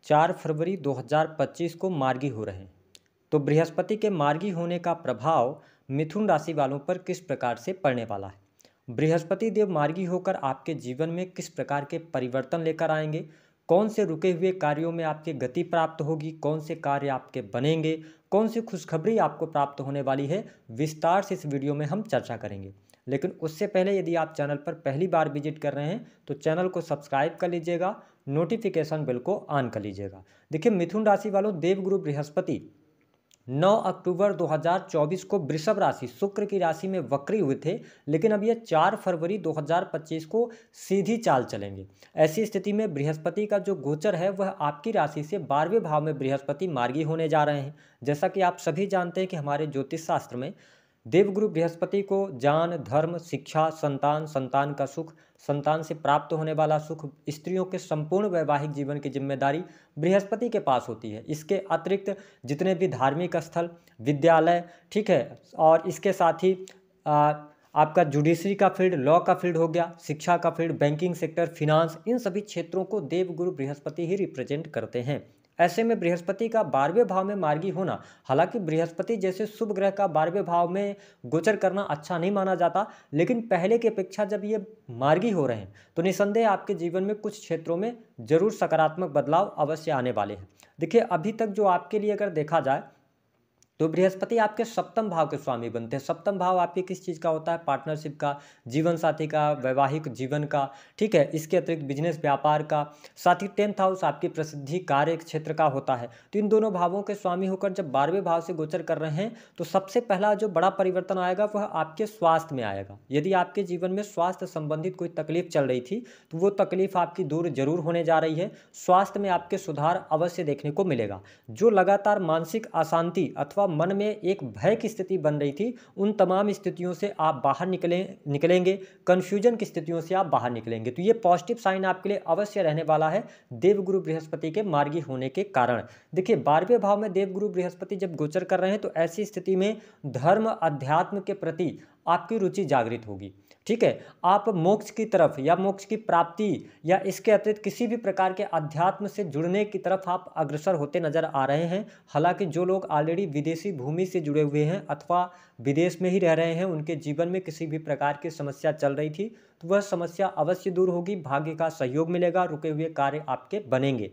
4 फरवरी 2025 को मार्गी हो रहे हैं। तो बृहस्पति के मार्गी होने का प्रभाव मिथुन राशि वालों पर किस प्रकार से पड़ने वाला है? बृहस्पति देव मार्गी होकर आपके जीवन में किस प्रकार के परिवर्तन लेकर आएंगे? कौन से रुके हुए कार्यों में आपके गति प्राप्त होगी? कौन से कार्य आपके बनेंगे? कौन सी खुशखबरी आपको प्राप्त होने वाली है? विस्तार से इस वीडियो में हम चर्चा करेंगे। लेकिन उससे पहले यदि आप चैनल पर पहली बार विजिट कर रहे हैं तो चैनल को सब्सक्राइब कर लीजिएगा, नोटिफिकेशन बेल को ऑन कर लीजिएगा। देखिए, मिथुन राशि वालों, देवगुरु बृहस्पति 9 अक्टूबर 2024 को वृषभ राशि शुक्र की राशि में वक्री हुए थे, लेकिन अब ये 4 फरवरी 2025 को सीधी चाल चलेंगे। ऐसी स्थिति में बृहस्पति का जो गोचर है वह आपकी राशि से 12वें भाव में बृहस्पति मार्गी होने जा रहे हैं। जैसा कि आप सभी जानते हैं कि हमारे ज्योतिष शास्त्र में देवगुरु बृहस्पति को ज्ञान, धर्म, शिक्षा, संतान, संतान का सुख, संतान से प्राप्त होने वाला सुख, स्त्रियों के संपूर्ण वैवाहिक जीवन की जिम्मेदारी बृहस्पति के पास होती है। इसके अतिरिक्त जितने भी धार्मिक स्थल, विद्यालय, ठीक है, और इसके साथ ही आपका जुडिशरी का फील्ड, लॉ का फील्ड हो गया, शिक्षा का फील्ड, बैंकिंग सेक्टर, फिनांस, इन सभी क्षेत्रों को देवगुरु बृहस्पति ही रिप्रेजेंट करते हैं। ऐसे में बृहस्पति का 12वें भाव में मार्गी होना, हालांकि बृहस्पति जैसे शुभ ग्रह का 12वें भाव में गोचर करना अच्छा नहीं माना जाता, लेकिन पहले की अपेक्षा जब ये मार्गी हो रहे हैं तो निसंदेह आपके जीवन में कुछ क्षेत्रों में जरूर सकारात्मक बदलाव अवश्य आने वाले हैं। देखिए, अभी तक जो आपके लिए अगर देखा जाए तो बृहस्पति आपके सप्तम भाव के स्वामी बनते हैं। सप्तम भाव आपके किस चीज़ का होता है? पार्टनरशिप का, जीवन साथी का, वैवाहिक जीवन का, ठीक है। इसके अतिरिक्त बिजनेस, व्यापार का, साथ ही 10th हाउस आपकी प्रसिद्धि, कार्य क्षेत्र का होता है। तो इन दोनों भावों के स्वामी होकर जब 12वें भाव से गोचर कर रहे हैं तो सबसे पहला जो बड़ा परिवर्तन आएगा वह आपके स्वास्थ्य में आएगा। यदि आपके जीवन में स्वास्थ्य संबंधित कोई तकलीफ चल रही थी तो वो तकलीफ आपकी दूर जरूर होने जा रही है। स्वास्थ्य में आपके सुधार अवश्य देखने को मिलेगा। जो लगातार मानसिक अशांति अथवा मन में एक भय की स्थिति बन रही थी, उन तमाम स्थितियों से आप बाहर निकलेंगे, कंफ्यूजन की स्थितियों से आप बाहर निकलेंगे। तो ये पॉजिटिव साइन आपके लिए अवश्य रहने वाला है देवगुरु बृहस्पति के मार्गी होने के कारण। देखिए, 12वें भाव में देवगुरु बृहस्पति जब गोचर कर रहे हैं तो ऐसी स्थिति में धर्म, अध्यात्म के प्रति आपकी रुचि जागृत होगी, ठीक है। आप मोक्ष की तरफ या मोक्ष की प्राप्ति या इसके अतिरिक्त किसी भी प्रकार के अध्यात्म से जुड़ने की तरफ आप अग्रसर होते नजर आ रहे हैं। हालांकि जो लोग ऑलरेडी विदेशी भूमि से जुड़े हुए हैं अथवा विदेश में ही रह रहे हैं, उनके जीवन में किसी भी प्रकार की समस्या चल रही थी तो वह समस्या अवश्य दूर होगी, भाग्य का सहयोग मिलेगा, रुके हुए कार्य आपके बनेंगे।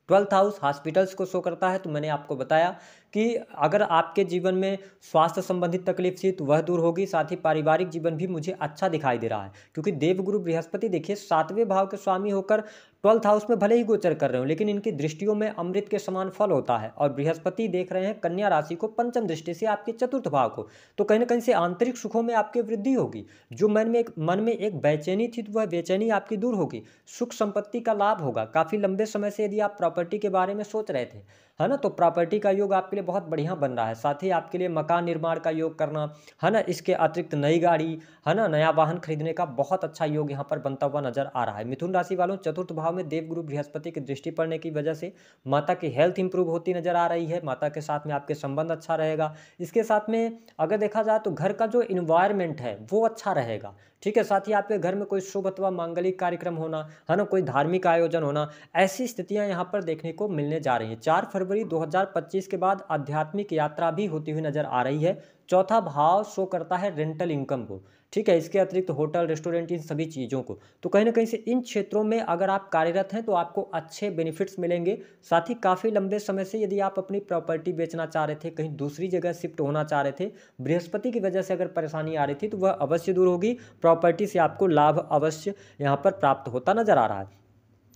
12th हाउस हॉस्पिटल्स को शो करता है, तो मैंने आपको बताया कि अगर आपके जीवन में स्वास्थ्य संबंधित तकलीफ थी तो वह दूर होगी। साथ ही पारिवारिक जीवन भी मुझे अच्छा दिखाई दे रहा है, क्योंकि देवगुरु बृहस्पति देखिए 7वें भाव के स्वामी होकर 12th हाउस में भले ही गोचर कर रहे हो, लेकिन इनकी दृष्टियों में अमृत के समान फल होता है। और बृहस्पति देख रहे हैं कन्या राशि को पंचम दृष्टि से, आपके 4th भाव को, तो कहीं ना कहीं से आंतरिक सुखों में आपकी वृद्धि होगी। जो मन में एक बेचैनी थी तो वह बेचैनी आपकी दूर होगी। सुख संपत्ति का लाभ होगा। काफी लंबे समय से यदि आप प्रॉपर्टी के बारे में सोच रहे थे, है ना, तो प्रॉपर्टी का योग आपके लिए बहुत बढ़िया बन रहा है। साथ ही आपके लिए मकान निर्माण का योग करना, है ना, इसके अतिरिक्त नई गाड़ी, है ना, नया वाहन खरीदने का बहुत अच्छा योग यहाँ पर बनता हुआ नजर आ रहा है। मिथुन राशि वालों, 4th भाव में देवगुरु बृहस्पति की दृष्टि पड़ने की वजह से माता की हेल्थ इंप्रूव होती नजर आ रही है। माता के साथ में आपके संबंध अच्छा रहेगा। इसके साथ में अगर देखा जाए तो घर का जो इन्वायरमेंट है वो अच्छा रहेगा, ठीक है। साथ ही आपके घर में कोई शुभ अथवा मांगलिक कार्यक्रम होना, है ना, कोई धार्मिक आयोजन होना, ऐसी स्थितियां यहाँ पर देखने को मिलने जा रही हैं। 4 फरवरी 2025 के बाद आध्यात्मिक यात्रा भी होती हुई नजर आ रही है। 4था भाव शो करता है रेंटल इनकम को, ठीक है। इसके अतिरिक्त होटल, रेस्टोरेंट, इन सभी चीज़ों को, तो कहीं ना कहीं से इन क्षेत्रों में अगर आप कार्यरत हैं तो आपको अच्छे बेनिफिट्स मिलेंगे। साथ ही काफ़ी लंबे समय से यदि आप अपनी प्रॉपर्टी बेचना चाह रहे थे, कहीं दूसरी जगह शिफ्ट होना चाह रहे थे, बृहस्पति की वजह से अगर परेशानी आ रही थी तो वह अवश्य दूर होगी। प्रॉपर्टी से आपको लाभ अवश्य यहाँ पर प्राप्त होता नजर आ रहा है।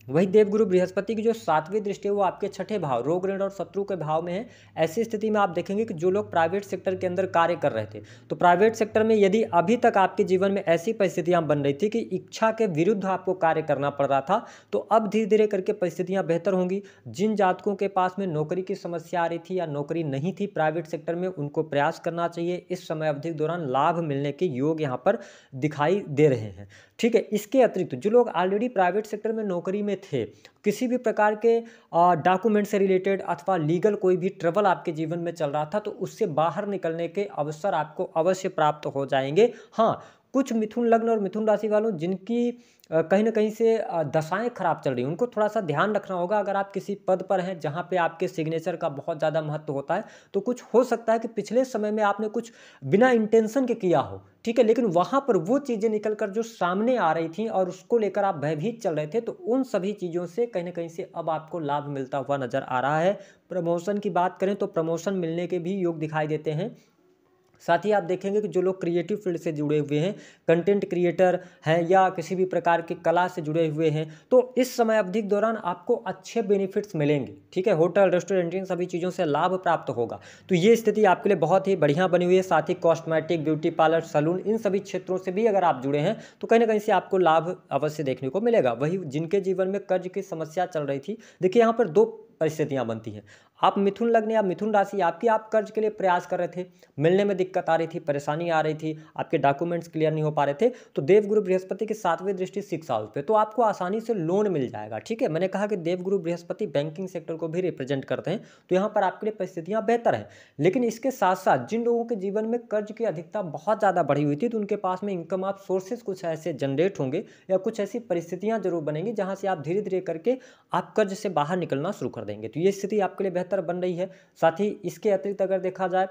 वही देवगुरु बृहस्पति की जो 7वीं दृष्टि है वो आपके 6ठे भाव, रोग, ऋण और शत्रु के भाव में है। ऐसी स्थिति में आप देखेंगे कि जो लोग प्राइवेट सेक्टर के अंदर कार्य कर रहे थे, तो प्राइवेट सेक्टर में यदि अभी तक आपके जीवन में ऐसी परिस्थितियां बन रही थी कि इच्छा के विरुद्ध आपको कार्य करना पड़ रहा था, तो अब धीरे धीरे करके परिस्थितियां बेहतर होंगी। जिन जातकों के पास में नौकरी की समस्या आ रही थी या नौकरी नहीं थी प्राइवेट सेक्टर में, उनको प्रयास करना चाहिए। इस समय अवधि के दौरान लाभ मिलने के योग यहाँ पर दिखाई दे रहे हैं, ठीक है। इसके अतिरिक्त जो लोग ऑलरेडी प्राइवेट सेक्टर में नौकरी में थे, किसी भी प्रकार के डॉक्यूमेंट से रिलेटेड अथवा लीगल कोई भी ट्रबल आपके जीवन में चल रहा था, तो उससे बाहर निकलने के अवसर आपको अवश्य प्राप्त हो जाएंगे। हाँ, कुछ मिथुन लग्न और मिथुन राशि वालों जिनकी कहीं न कहीं से दशाएँ खराब चल रही हैं, उनको थोड़ा-सा ध्यान रखना होगा। अगर आप किसी पद पर हैं जहाँ पे आपके सिग्नेचर का बहुत ज़्यादा महत्व होता है, तो कुछ हो सकता है कि पिछले समय में आपने कुछ बिना इंटेंशन के किया हो, ठीक है? लेकिन वहाँ पर वो चीज़ें निकल कर जो सामने आ रही थीं और उसको लेकर आप भयभीत चल रहे थे, तो उन सभी चीज़ों से कहीं न कहीं से अब आपको लाभ मिलता हुआ नज़र आ रहा है। प्रमोशन की बात करें तो प्रमोशन मिलने के भी योग दिखाई देते हैं। साथ ही आप देखेंगे कि जो लोग क्रिएटिव फील्ड से जुड़े हुए हैं, कंटेंट क्रिएटर हैं या किसी भी प्रकार की कला से जुड़े हुए हैं, तो इस समय अवधि के दौरान आपको अच्छे बेनिफिट्स मिलेंगे, ठीक है? होटल, रेस्टोरेंट इन सभी चीज़ों से लाभ प्राप्त होगा। तो ये स्थिति आपके लिए बहुत ही बढ़िया बनी हुई है। साथ ही कॉस्मेटिक, ब्यूटी पार्लर, सैलून इन सभी क्षेत्रों से भी अगर आप जुड़े हैं, तो कहीं न कहीं से आपको लाभ अवश्य देखने को मिलेगा। वहीं जिनके जीवन में कर्ज की समस्या चल रही थी, देखिए यहाँ पर 2 परिस्थितियाँ बनती हैं। आप मिथुन लग्न या मिथुन राशि आपकी, आप कर्ज के लिए प्रयास कर रहे थे, मिलने में दिक्कत आ रही थी, परेशानी आ रही थी, आपके डॉक्यूमेंट्स क्लियर नहीं हो पा रहे थे, तो देवगुरु बृहस्पति की 7वीं दृष्टि 6 हाउस पे, तो आपको आसानी से लोन मिल जाएगा, ठीक है? मैंने कहा कि देवगुरु बृहस्पति बैंकिंग सेक्टर को भी रिप्रेजेंट करते हैं, तो यहाँ पर आपके लिए परिस्थितियाँ बेहतर हैं। लेकिन इसके साथ-साथ जिन लोगों के जीवन में कर्ज की अधिकता बहुत ज़्यादा बढ़ी हुई थी, तो उनके पास में इनकम ऑफ सोर्सेज़ कुछ ऐसे जनरेट होंगे या कुछ ऐसी परिस्थितियाँ ज़रूर बनेंगी, जहाँ से आप धीरे-धीरे करके आप कर्ज से बाहर निकलना शुरू कर देंगे। तो ये स्थिति आपके लिए बेहतर बन रही है। साथ ही इसके अतिरिक्त अगर देखा जाए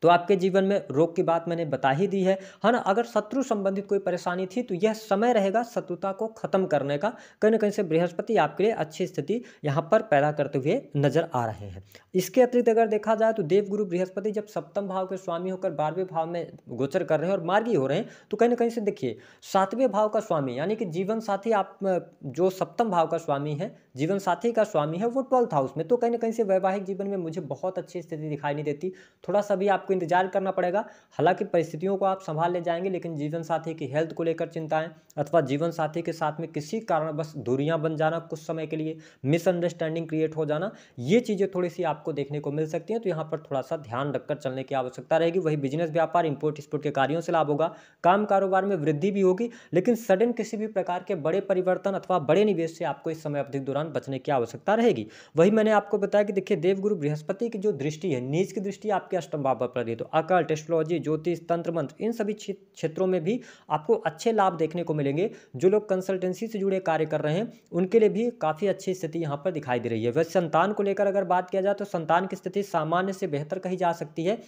तो आपके जीवन में रोग की बात मैंने बता ही दी है ना? अगर शत्रु संबंधित कोई परेशानी थी तो यह समय रहेगा शत्रुता को खत्म करने का। कहीं न कहीं से बृहस्पति आपके लिए अच्छी स्थिति यहाँ पर पैदा करते हुए नज़र आ रहे हैं। इसके अतिरिक्त अगर देखा जाए तो देवगुरु बृहस्पति जब सप्तम भाव के स्वामी होकर 12वें भाव में गोचर कर रहे हैं और मार्गी हो रहे हैं, तो कहीं न कहीं से देखिए 7वें भाव का स्वामी यानी कि जीवन साथी आप जो सप्तम भाव का स्वामी है, जीवन साथी का स्वामी है वो 12th हाउस में, तो कहीं न कहीं से वैवाहिक जीवन में मुझे बहुत अच्छी स्थिति दिखाई नहीं देती। थोड़ा-सा भी आपको इंतजार करना पड़ेगा। हालाँकि परिस्थितियों को आप सँभाल ले जाएँगे, लेकिन जीवन साथी की हेल्थ को लेकर चिंताएँ अथवा जीवन साथी के साथ में किसी कारणवश दूरियाँ बन जाना कुछ समय के लिए, मिसअंडरस्टैंडिंग क्रिएट हो जाना, ये चीज़ें थोड़ी-सी आपको देखने को मिल सकती हैं, तो यहाँ पर थोड़ा-सा ध्यान रखकर चलने की आवश्यकता रहेगी। वही बिज़नेस, व्यापार, इम्पोर्ट-एक्सपोर्ट के कार्यों से लाभ होगा, काम-कारोबार में वृद्धि भी होगी, लेकिन सडन किसी भी प्रकार के बड़े परिवर्तन अथवा बड़े निवेश से आपको इस समय अवधि के दौरान बचने की आवश्यकता रहेगी। वही मैंने आपको बताया कि देखिए देवगुरु बृहस्पति की जो दृष्टि है, नीच की दृष्टि आपके अष्टम भाव पर पड़ रही है, तो अकल्ट, एस्ट्रोलॉजी, ज्योतिष, तंत्र मंत्र इन सभी क्षेत्रों में भी आपको अच्छे लाभ देखने को मिलेंगे। जो लोग कंसल्टेंसी से जुड़े कार्य कर रहे हैं, उनके लिए भी काफ़ी अच्छी स्थिति यहाँ पर दिखाई दे रही है। वैसे संतान को लेकर अगर बात किया जाए तो संतान की स्थिति सामान्य से बेहतर कही जा सकती है,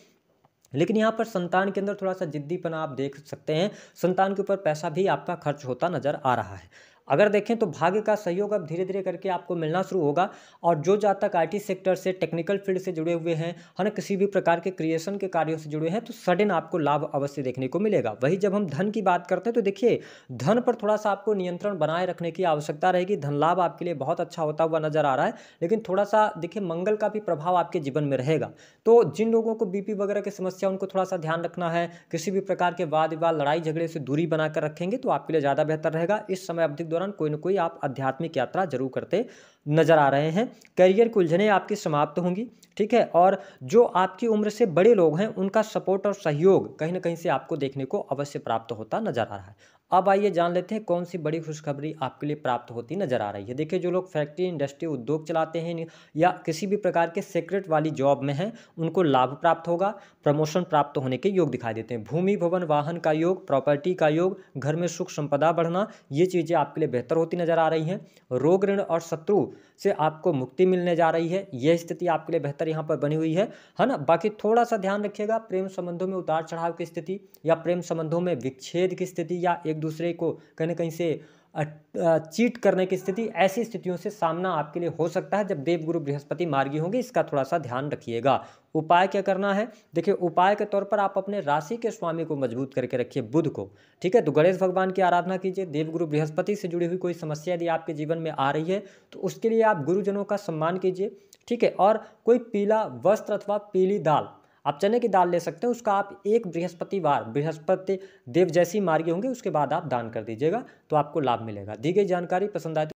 लेकिन यहाँ पर संतान के अंदर थोड़ा-सा ज़िद्दीपना आप देख सकते हैं। संतान के ऊपर पैसा भी आपका खर्च होता नज़र आ रहा है। अगर देखें तो भाग्य का सहयोग अब धीरे-धीरे करके आपको मिलना शुरू होगा और जो जातक आईटी सेक्टर से, टेक्निकल फील्ड से जुड़े हुए हैं, है ना? किसी भी प्रकार के क्रिएशन के कार्यों से जुड़े हैं, तो सडन आपको लाभ अवश्य देखने को मिलेगा। वहीं जब हम धन की बात करते हैं, तो देखिए धन पर थोड़ा-सा आपको नियंत्रण बनाए रखने की आवश्यकता रहेगी। धन लाभ आपके लिए बहुत अच्छा होता हुआ नज़र आ रहा है, लेकिन थोड़ा-सा देखिए मंगल का भी प्रभाव आपके जीवन में रहेगा। तो जिन लोगों को बीपी वगैरह की समस्या, उनको थोड़ा-सा ध्यान रखना है। किसी भी प्रकार के वाद-विवाद, लड़ाई-झगड़े से दूरी बनाकर रखेंगे, तो आपके लिए ज़्यादा बेहतर रहेगा। इस समय अवधि के दौरान कोई न कोई आप आध्यात्मिक यात्रा ज़रूर करते नज़र आ रहे हैं। करियर की उलझनें आपकी समाप्त होंगी, ठीक है? और जो आपकी उम्र से बड़े लोग हैं, उनका सपोर्ट और सहयोग कहीं न कहीं से आपको देखने को अवश्य प्राप्त होता नज़र आ रहा है। अब आइए जान लेते हैं कौन सी बड़ी खुशखबरी आपके लिए प्राप्त होती नज़र आ रही है। देखिए जो लोग फैक्ट्री, इंडस्ट्री, उद्योग चलाते हैं या किसी भी प्रकार के सीक्रेट वाली जॉब में हैं, उनको लाभ प्राप्त होगा, प्रमोशन प्राप्त होने के योग दिखाई देते हैं। भूमि, भवन, वाहन का योग, प्रॉपर्टी का योग, घर में सुख संपदा बढ़ना, ये चीज़ें आपके लिए बेहतर होती नज़र आ रही हैं। रोग, ऋण और शत्रु से आपको मुक्ति मिलने जा रही है, यह स्थिति आपके लिए बेहतर यहाँ पर बनी हुई है ना? बाकी थोड़ा-सा ध्यान रखिएगा प्रेम संबंधों में उतार-चढ़ाव की स्थिति या प्रेम संबंधों में विच्छेद की स्थिति या एक दूसरे को कहीं न कहीं से चीट करने की स्थिति, ऐसी स्थितियों से सामना आपके लिए हो सकता है जब देवगुरु बृहस्पति मार्गी होंगे, इसका थोड़ा-सा ध्यान रखिएगा। उपाय क्या करना है? देखिए उपाय के तौर पर आप अपने राशि के स्वामी को मजबूत करके रखिए, बुध को, ठीक है? तो गणेश भगवान की आराधना कीजिए। देवगुरु बृहस्पति से जुड़ी हुई कोई समस्या यदि आपके जीवन में आ रही है, तो उसके लिए आप गुरुजनों का सम्मान कीजिए, ठीक है? और कोई पीला वस्त्र अथवा पीली दाल, आप चने की दाल ले सकते हैं, उसका आप एक बृहस्पतिवार, बृहस्पति देव जैसी मार्गी होंगे उसके बाद आप दान कर दीजिएगा, तो आपको लाभ मिलेगा। दी गई जानकारी पसंद आए तो